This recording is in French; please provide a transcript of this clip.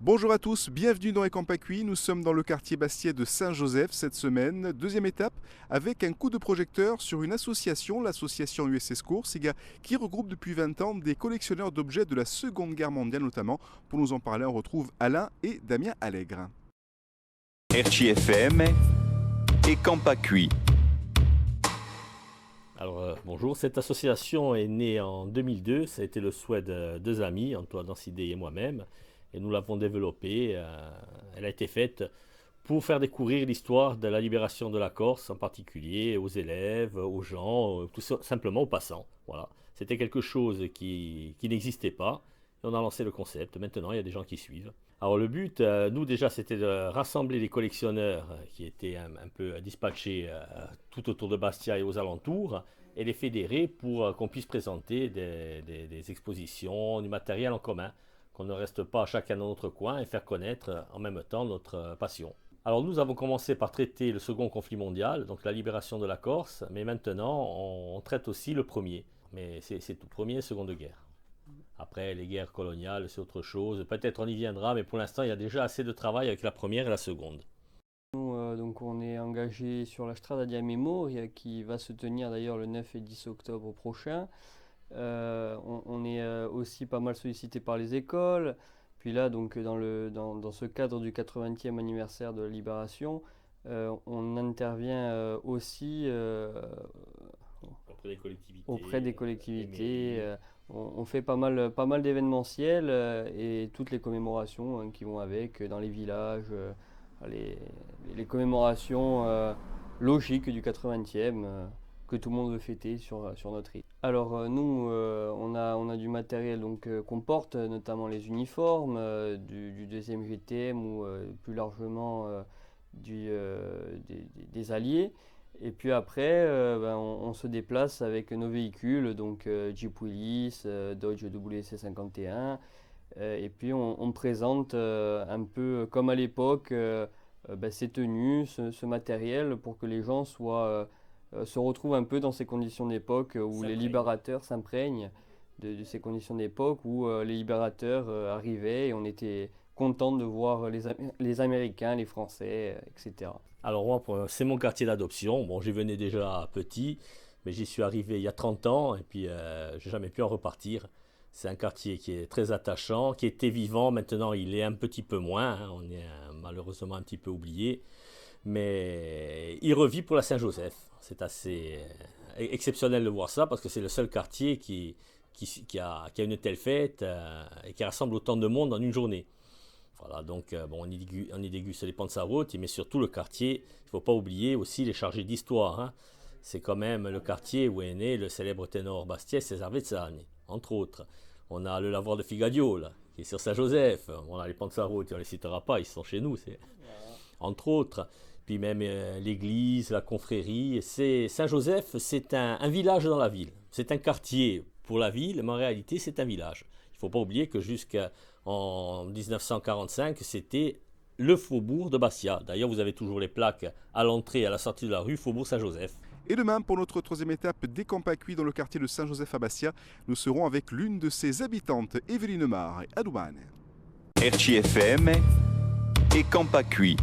Bonjour à tous, bienvenue dans Ecampacui. Nous sommes dans le quartier Bastiais de Saint-Joseph cette semaine. Deuxième étape avec un coup de projecteur sur une association, l'association USS Coursiga, qui regroupe depuis 20 ans des collectionneurs d'objets de la Seconde Guerre mondiale notamment. Pour nous en parler, on retrouve Alain et Damien Allègre. RCFM Ecampacui. Alors bonjour, cette association est née en 2002, ça a été le souhait de deux amis, Antoine Dancidé et moi-même, et nous l'avons développée. Elle a été faite pour faire découvrir l'histoire de la libération de la Corse, en particulier aux élèves, aux gens, tout simplement aux passants. Voilà. C'était quelque chose qui n'existait pas, et on a lancé le concept. Maintenant, il y a des gens qui suivent. Alors le but, nous déjà, c'était de rassembler les collectionneurs qui étaient un peu dispatchés tout autour de Bastia et aux alentours, et les fédérer pour qu'on puisse présenter des expositions, du matériel en commun, qu'on ne reste pas chacun dans notre coin et faire connaître en même temps notre passion. Alors nous avons commencé par traiter le second conflit mondial, donc la libération de la Corse, mais maintenant on traite aussi le premier, mais c'est tout, premier et seconde guerre. Après, les guerres coloniales, c'est autre chose. Peut-être on y viendra, mais pour l'instant, il y a déjà assez de travail avec la première et la seconde. Nous, donc on est engagé sur la Strada dia Memoria qui va se tenir d'ailleurs le 9 et 10 octobre prochain. On est aussi pas mal sollicité par les écoles. Puis là, donc, dans ce cadre du 80e anniversaire de la Libération, on intervient aussi auprès des collectivités. On fait pas mal d'événementiels et toutes les commémorations qui vont avec dans les villages, les commémorations logiques du 80e que tout le monde veut fêter sur notre île. Alors nous, on a du matériel qu'on porte, notamment les uniformes du 2e GTM ou plus largement des Alliés. Et puis après, on se déplace avec nos véhicules, donc Jeep Willys, Dodge WC51. Et puis on présente un peu comme à l'époque ces tenues, ce matériel pour que les gens se retrouvent un peu dans ces conditions d'époque où les libérateurs s'imprègnent de ces conditions d'époque où les libérateurs arrivaient et on était content de voir les Américains, les Français, etc. Alors moi, c'est mon quartier d'adoption. Bon, j'y venais déjà petit, mais j'y suis arrivé il y a 30 ans et puis j'ai jamais pu en repartir. C'est un quartier qui est très attachant, qui était vivant. Maintenant, il est un petit peu moins. On est malheureusement un petit peu oublié. Mais il revit pour la Saint-Joseph. C'est assez exceptionnel de voir ça parce que c'est le seul quartier qui a une telle fête et qui rassemble autant de monde en une journée. Voilà, donc on y déguste les Panzarotti, mais surtout le quartier, il ne faut pas oublier aussi les chargés d'histoire. Hein. C'est quand même le quartier où est né le célèbre ténor Bastiais César Vezzani, entre autres. On a le lavoir de Figadio, là, qui est sur Saint-Joseph. On a les Panzarotti, on ne les citera pas, ils sont chez nous, entre autres. Puis même l'église, la confrérie. Saint-Joseph, c'est un village dans la ville. C'est un quartier pour la ville, mais en réalité, c'est un village. Il ne faut pas oublier que jusqu'en 1945, c'était le faubourg de Bastia. D'ailleurs, vous avez toujours les plaques à l'entrée et à la sortie de la rue Faubourg Saint-Joseph. Et demain, pour notre troisième étape d'Ecampacui dans le quartier de Saint-Joseph à Bastia, nous serons avec l'une de ses habitantes, Evelyne Mar et Adoumane. RCFM Ecampacui.